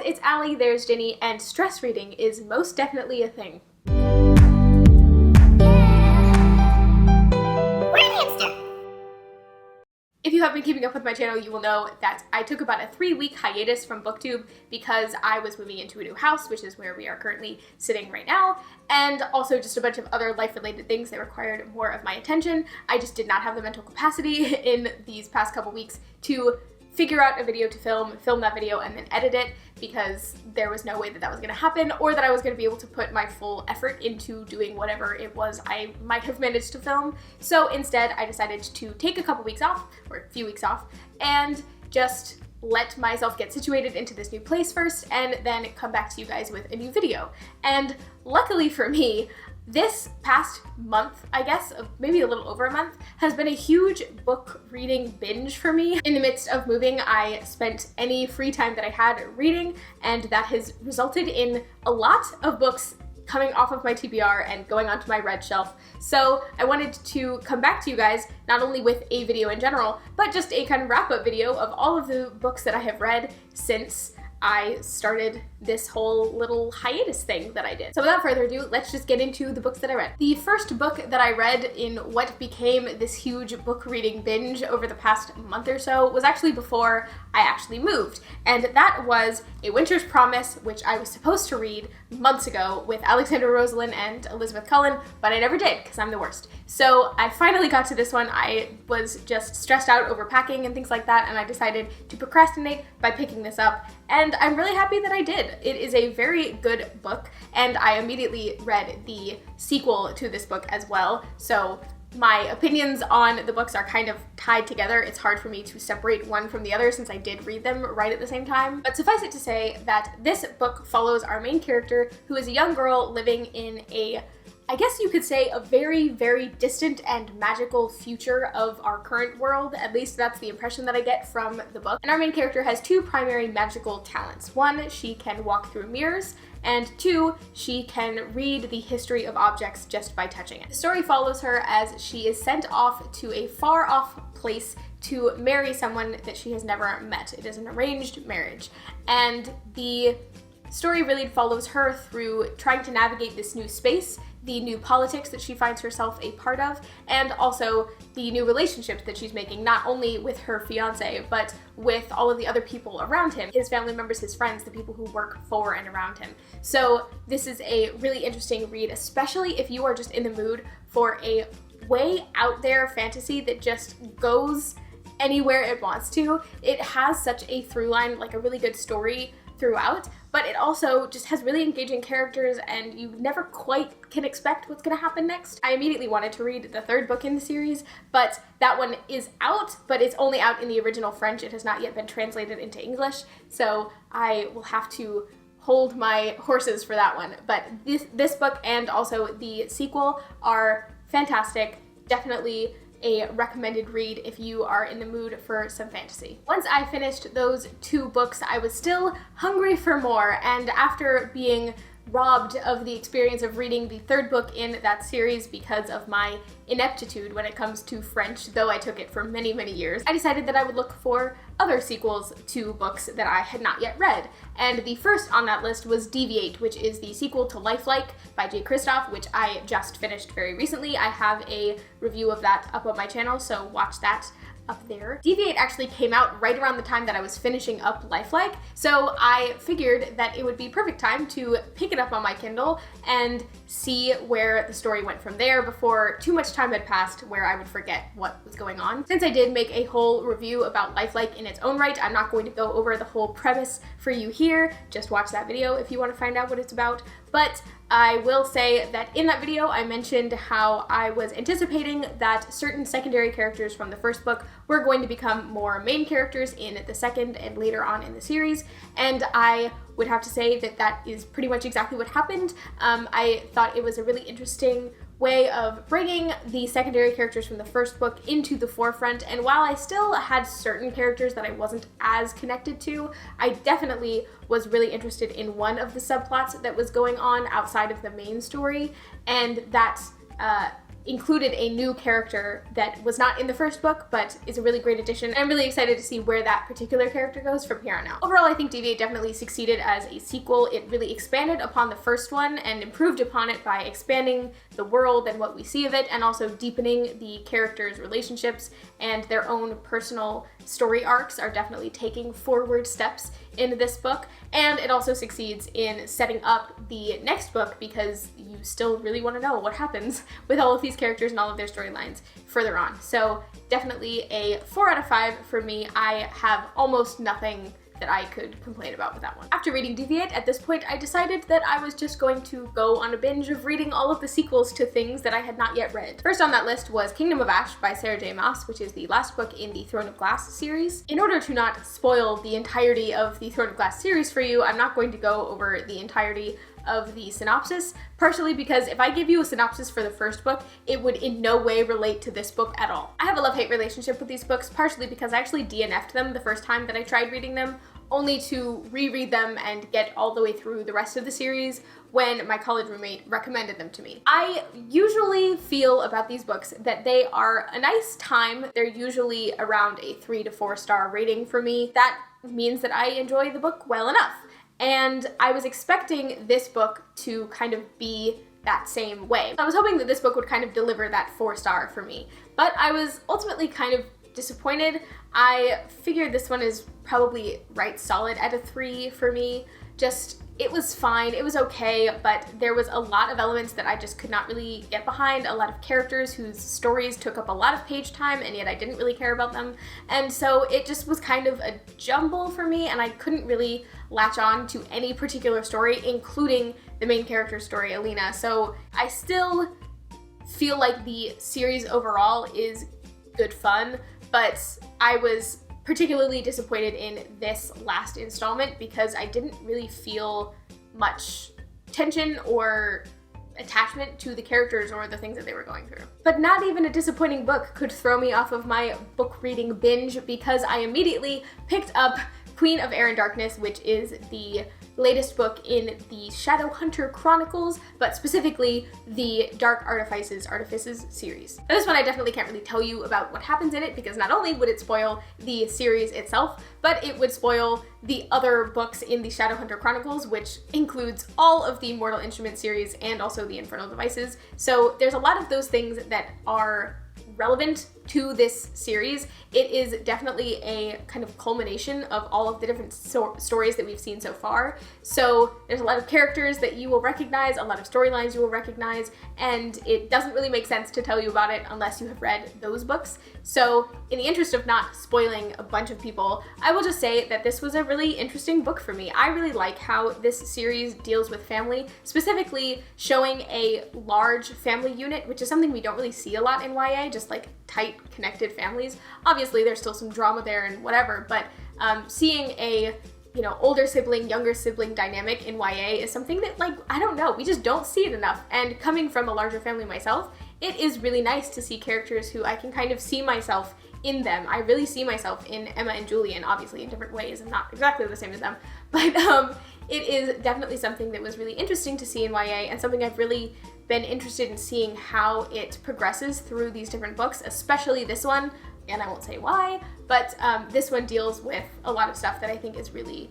it's Allie, there's Ginny, and stress reading is most definitely a thing. If you have been keeping up with my channel, you will know that I took about a 3-week hiatus from BookTube because I was moving into a new house, which is where we are currently sitting right now, and also just a bunch of other life-related things that required more of my attention. I just did not have the mental capacity in these past couple weeks to figure out a video to film that video, and then edit it, because there was no way that that was going to happen, or that I was going to be able to put my full effort into doing whatever it was I might have managed to film. So instead, I decided to take a couple weeks off, or a few weeks off, and just let myself get situated into this new place first, and then come back to you guys with a new video. And luckily for me, this past month, I guess, maybe a little over a month, has been a huge book reading binge for me. In the midst of moving, I spent any free time that I had reading, and that has resulted in a lot of books coming off of my TBR and going onto my read shelf. So I wanted to come back to you guys, not only with a video in general, but just a kind of wrap-up video of all of the books that I have read since I started this whole little hiatus thing that I did. So without further ado, let's just get into the books that I read. The first book that I read in what became this huge book reading binge over the past month or so was actually before I actually moved, and that was A Winter's Promise, which I was supposed to read months ago with Alexandra Rosalind and Elizabeth Cullen, but I never did because I'm the worst. So I finally got to this one. I was just stressed out over packing and things like that, and I decided to procrastinate by picking this up, and I'm really happy that I did. It is a very good book, and I immediately read the sequel to this book as well, so my opinions on the books are kind of tied together. It's hard for me to separate one from the other since I did read them right at the same time. But suffice it to say that this book follows our main character, who is a young girl living in I guess you could say, a very, very distant and magical future of our current world. At least that's the impression that I get from the book. And our main character has two primary magical talents. One, she can walk through mirrors, and two, she can read the history of objects just by touching it. The story follows her as she is sent off to a far-off place to marry someone that she has never met. It is an arranged marriage, and the story really follows her through trying to navigate this new space, the new politics that she finds herself a part of, and also the new relationships that she's making, not only with her fiance, but with all of the other people around him, his family members, his friends, the people who work for and around him. So this is a really interesting read, especially if you are just in the mood for a way out there fantasy that just goes anywhere it wants to. It has such a through line, like a really good story throughout, but it also just has really engaging characters, and you never quite can expect what's going to happen next. I immediately wanted to read the third book in the series, but that one is out, but it's only out in the original French. It has not yet been translated into English, so I will have to hold my horses for that one. But this book and also the sequel are fantastic. Definitely a recommended read if you are in the mood for some fantasy. Once I finished those two books, I was still hungry for more, and after being robbed of the experience of reading the third book in that series because of my ineptitude when it comes to French, though I took it for many, many years, I decided that I would look for other sequels to books that I had not yet read. And the first on that list was Deviate, which is the sequel to Lifelike by Jay Kristoff, which I just finished very recently. I have a review of that up on my channel, so watch that up there. Deviate actually came out right around the time that I was finishing up Lifelike, so I figured that it would be perfect time to pick it up on my Kindle and see where the story went from there before too much time had passed where I would forget what was going on. Since I did make a whole review about Lifelike in its own right, I'm not going to go over the whole premise for you here. Just watch that video if you want to find out what it's about. But I will say that in that video I mentioned how I was anticipating that certain secondary characters from the first book were going to become more main characters in the second and later on in the series, and I would have to say that that is pretty much exactly what happened. I thought it was a really interesting way of bringing the secondary characters from the first book into the forefront, and while I still had certain characters that I wasn't as connected to, I definitely was really interested in one of the subplots that was going on outside of the main story, and that included a new character that was not in the first book, but is a really great addition. I'm really excited to see where that particular character goes from here on out. Overall, I think Deviate definitely succeeded as a sequel. It really expanded upon the first one and improved upon it by expanding the world and what we see of it, and also deepening the characters' relationships, and their own personal story arcs are definitely taking forward steps in this book. And it also succeeds in setting up the next book, because you still really want to know what happens with all of these characters and all of their storylines further on. So definitely a 4 out of 5 for me. I have almost nothing that I could complain about with that one. After reading Deviate, at this point I decided that I was just going to go on a binge of reading all of the sequels to things that I had not yet read. First on that list was Kingdom of Ash by Sarah J. Maas, which is the last book in the Throne of Glass series. In order to not spoil the entirety of the Throne of Glass series for you, I'm not going to go over the entirety of the synopsis, partially because if I give you a synopsis for the first book, it would in no way relate to this book at all. I have a love-hate relationship with these books, partially because I actually DNF'd them the first time that I tried reading them, only to reread them and get all the way through the rest of the series when my college roommate recommended them to me. I usually feel about these books that they are a nice time. They're usually around a 3 to 4 star rating for me. That means that I enjoy the book well enough. And I was expecting this book to kind of be that same way. I was hoping that this book would kind of deliver that 4 star for me, but I was ultimately kind of disappointed. I figured this one is probably right solid at a 3 for me. Just, it was fine, it was okay, but there was a lot of elements that I just could not really get behind, a lot of characters whose stories took up a lot of page time, and yet I didn't really care about them, and so it just was kind of a jumble for me, and I couldn't really latch on to any particular story, including the main character's story, Alina. So I still feel like the series overall is good fun, but I was particularly disappointed in this last installment because I didn't really feel much tension or attachment to the characters or the things that they were going through. But not even a disappointing book could throw me off of my book reading binge, because I immediately picked up Queen of Air and Darkness, which is the latest book in the Shadowhunter Chronicles, but specifically the Dark Artifices series. Now, this one I definitely can't really tell you about what happens in it, because not only would it spoil the series itself, but it would spoil the other books in the Shadowhunter Chronicles, which includes all of the Mortal Instruments series and also the Infernal Devices. So there's a lot of those things that are relevant to this series. It is definitely a kind of culmination of all of the different stories that we've seen so far. So there's a lot of characters that you will recognize, a lot of storylines you will recognize, and it doesn't really make sense to tell you about it unless you have read those books. So in the interest of not spoiling a bunch of people, I will just say that this was a really interesting book for me. I really like how this series deals with family, specifically showing a large family unit, which is something we don't really see a lot in YA, just like tight connected families. Obviously there's still some drama there and whatever, but seeing a older sibling, younger sibling dynamic in YA is something that, like, I don't know, we just don't see it enough. And coming from a larger family myself, it is really nice to see characters who I can kind of see myself in them. I really see myself in Emma and Julian, obviously in different ways and not exactly the same as them, but it is definitely something that was really interesting to see in YA, and something I've really been interested in seeing how it progresses through these different books, especially this one, and I won't say why, but this one deals with a lot of stuff that I think is really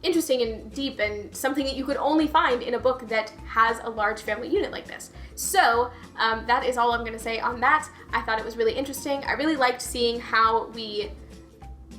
interesting and deep, and something that you could only find in a book that has a large family unit like this. So that is all I'm going to say on that. I thought it was really interesting. I really liked seeing how we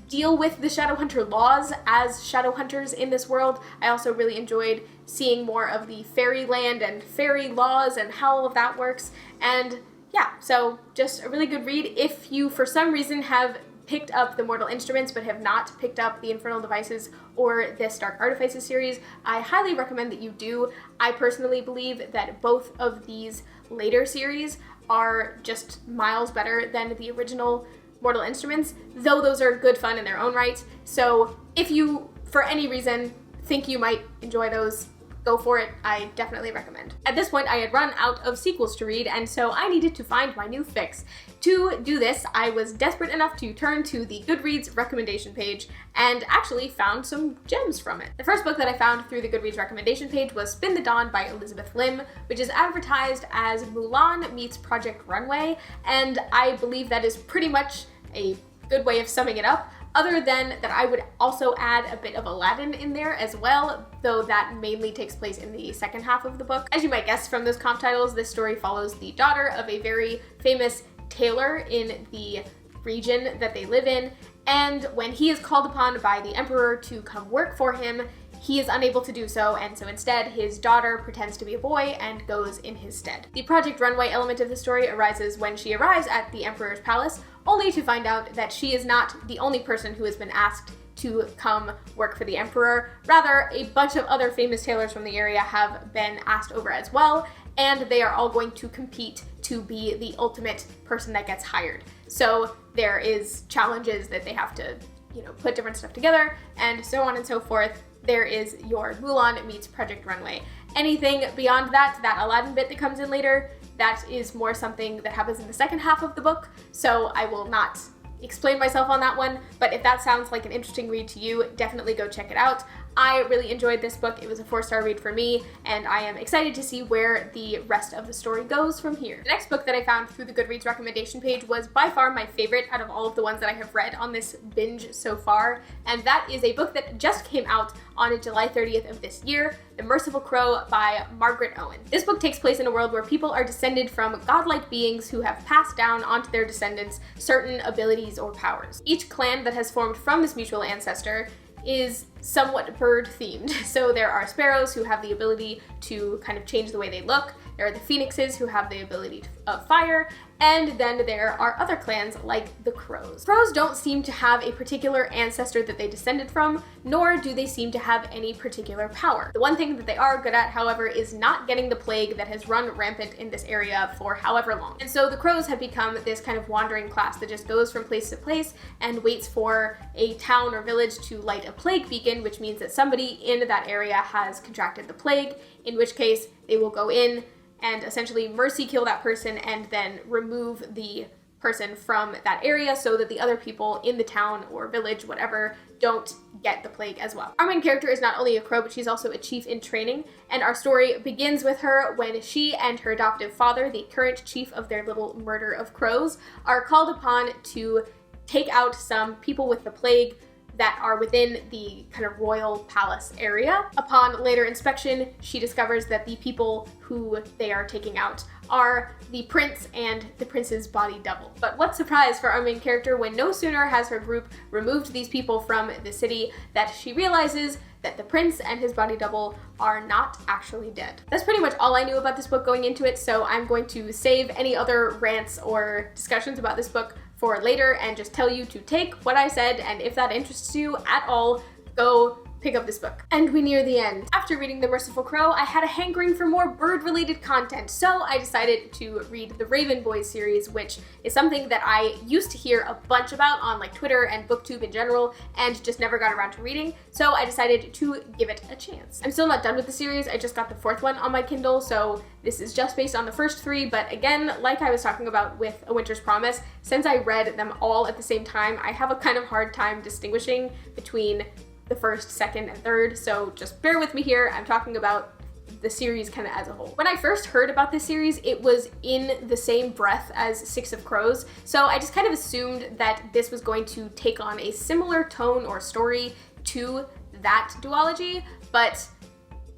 deal with the Shadowhunter laws as Shadowhunters in this world. I also really enjoyed seeing more of the fairyland and fairy laws and how all of that works. And yeah, so just a really good read. If you for some reason have picked up the Mortal Instruments but have not picked up the Infernal Devices or this Dark Artifices series, I highly recommend that you do. I personally believe that both of these later series are just miles better than the original Mortal Instruments, though those are good fun in their own right. So if you, for any reason, think you might enjoy those, go for it. I definitely recommend. At this point, I had run out of sequels to read, and so I needed to find my new fix. To do this, I was desperate enough to turn to the Goodreads recommendation page and actually found some gems from it. The first book that I found through the Goodreads recommendation page was Spin the Dawn by Elizabeth Lim, which is advertised as Mulan meets Project Runway, and I believe that is pretty much a good way of summing it up, other than that I would also add a bit of Aladdin in there as well, though that mainly takes place in the second half of the book. As you might guess from those comp titles, this story follows the daughter of a very famous tailor in the region that they live in, and when he is called upon by the emperor to come work for him, he is unable to do so, and so instead his daughter pretends to be a boy and goes in his stead. The Project Runway element of the story arises when she arrives at the emperor's palace, only to find out that she is not the only person who has been asked to come work for the emperor. Rather, a bunch of other famous tailors from the area have been asked over as well, and they are all going to compete to be the ultimate person that gets hired. So there is challenges that they have to, put different stuff together, and so on and so forth. There is your Mulan meets Project Runway. Anything beyond that Aladdin bit that comes in later, that is more something that happens in the second half of the book, so I will not explain myself on that one, but if that sounds like an interesting read to you, definitely go check it out. I really enjoyed this book. It was a 4-star read for me, and I am excited to see where the rest of the story goes from here. The next book that I found through the Goodreads recommendation page was by far my favorite out of all of the ones that I have read on this binge so far, and that is a book that just came out on July 30th of this year, The Merciful Crow by Margaret Owen. This book takes place in a world where people are descended from godlike beings who have passed down onto their descendants certain abilities or powers. Each clan that has formed from this mutual ancestor is somewhat bird themed. So there are sparrows who have the ability to kind of change the way they look, there are the phoenixes who have the ability of fire, and then there are other clans like the crows. Crows don't seem to have a particular ancestor that they descended from, nor do they seem to have any particular power. The one thing that they are good at, however, is not getting the plague that has run rampant in this area for however long. And so the crows have become this kind of wandering class that just goes from place to place and waits for a town or village to light a plague beacon, which means that somebody in that area has contracted the plague, in which case they will go in and essentially mercy kill that person and then remove the person from that area so that the other people in the town or village, whatever, don't get the plague as well. Our main character is not only a crow, but she's also a chief in training, and our story begins with her when she and her adoptive father, the current chief of their little murder of crows, are called upon to take out some people with the plague that are within the kind of royal palace area. Upon later inspection, she discovers that the people who they are taking out are the prince and the prince's body double. But what surprise for our main character when no sooner has her group removed these people from the city that she realizes that the prince and his body double are not actually dead. That's pretty much all I knew about this book going into it, so I'm going to save any other rants or discussions about this book for later and just tell you to take what I said, and if that interests you at all, go pick up this book. And we near the end. After reading The Merciful Crow, I had a hankering for more bird-related content, so I decided to read the Raven Boys series, which is something that I used to hear a bunch about on like Twitter and BookTube in general, and just never got around to reading, so I decided to give it a chance. I'm still not done with the series, I just got the 4th one on my Kindle, so this is just based on the first 3, but again, like I was talking about with A Winter's Promise, since I read them all at the same time, I have a kind of hard time distinguishing between the 1st, 2nd, and 3rd, so just bear with me here. I'm talking about the series kind of as a whole. When I first heard about this series, it was in the same breath as Six of Crows, so I just kind of assumed that this was going to take on a similar tone or story to that duology, but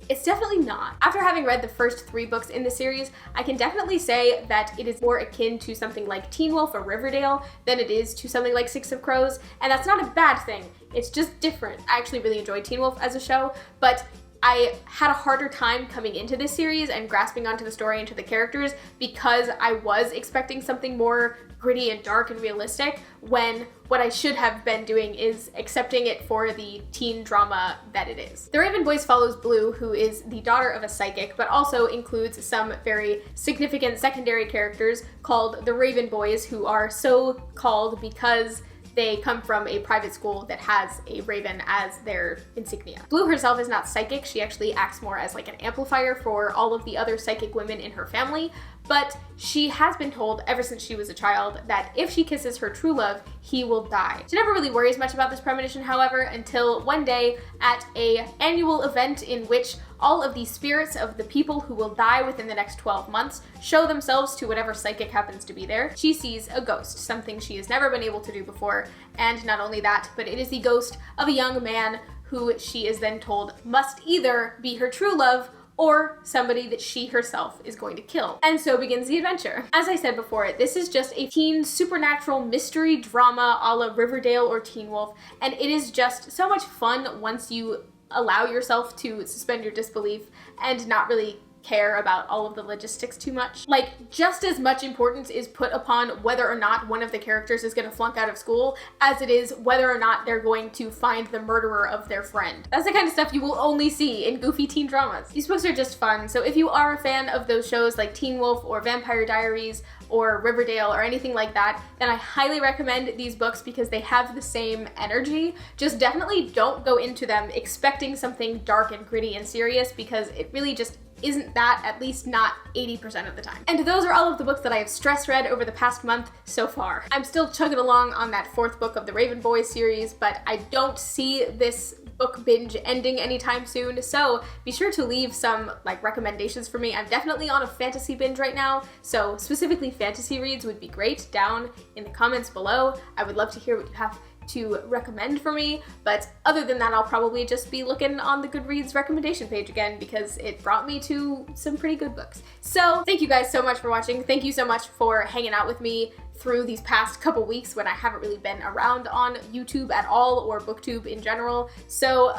it's definitely not. After having read the first 3 books in the series, I can definitely say that it is more akin to something like Teen Wolf or Riverdale than it is to something like Six of Crows, and that's not a bad thing. It's just different. I actually really enjoyed Teen Wolf as a show, but I had a harder time coming into this series and grasping onto the story and to the characters because I was expecting something more gritty and dark and realistic, when what I should have been doing is accepting it for the teen drama that it is. The Raven Boys follows Blue, who is the daughter of a psychic, but also includes some very significant secondary characters called the Raven Boys, who are so called because they come from a private school that has a raven as their insignia. Blue herself is not psychic. She actually acts more as like an amplifier for all of the other psychic women in her family, but she has been told ever since she was a child that if she kisses her true love, he will die. She never really worries much about this premonition, however, until one day at an annual event in which all of the spirits of the people who will die within the next 12 months show themselves to whatever psychic happens to be there. She sees a ghost, something she has never been able to do before, and not only that, but it is the ghost of a young man who she is then told must either be her true love or somebody that she herself is going to kill. And so begins the adventure. As I said before, this is just a teen supernatural mystery drama a la Riverdale or Teen Wolf, and it is just so much fun once you allow yourself to suspend your disbelief and not really care about all of the logistics too much. Like, just as much importance is put upon whether or not one of the characters is going to flunk out of school as it is whether or not they're going to find the murderer of their friend. That's the kind of stuff you will only see in goofy teen dramas. These books are just fun, so if you are a fan of those shows like Teen Wolf or Vampire Diaries or Riverdale or anything like that, then I highly recommend these books because they have the same energy. Just definitely don't go into them expecting something dark and gritty and serious, because it really just isn't that, at least not 80% of the time. And those are all of the books that I have stress read over the past month so far. I'm still chugging along on that 4th book of the Raven Boys series, but I don't see this book binge ending anytime soon, so be sure to leave some like recommendations for me. I'm definitely on a fantasy binge right now, so specifically fantasy reads would be great down in the comments below. I would love to hear what you have to recommend for me, but other than that, I'll probably just be looking on the Goodreads recommendation page again because it brought me to some pretty good books. So thank you guys so much for watching. Thank you so much for hanging out with me through these past couple weeks when I haven't really been around on YouTube at all, or BookTube in general. So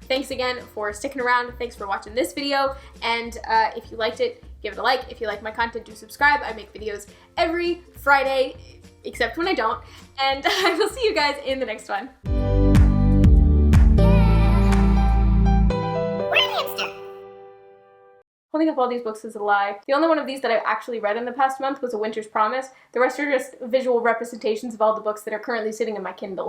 thanks again for sticking around. Thanks for watching this video, and if you liked it, give it a like. If you like my content, do subscribe. I make videos every Friday, except when I don't, and I will see you guys in the next one. Holding up all these books is a lie. The only one of these that I've actually read in the past month was A Winter's Promise. The rest are just visual representations of all the books that are currently sitting in my Kindle.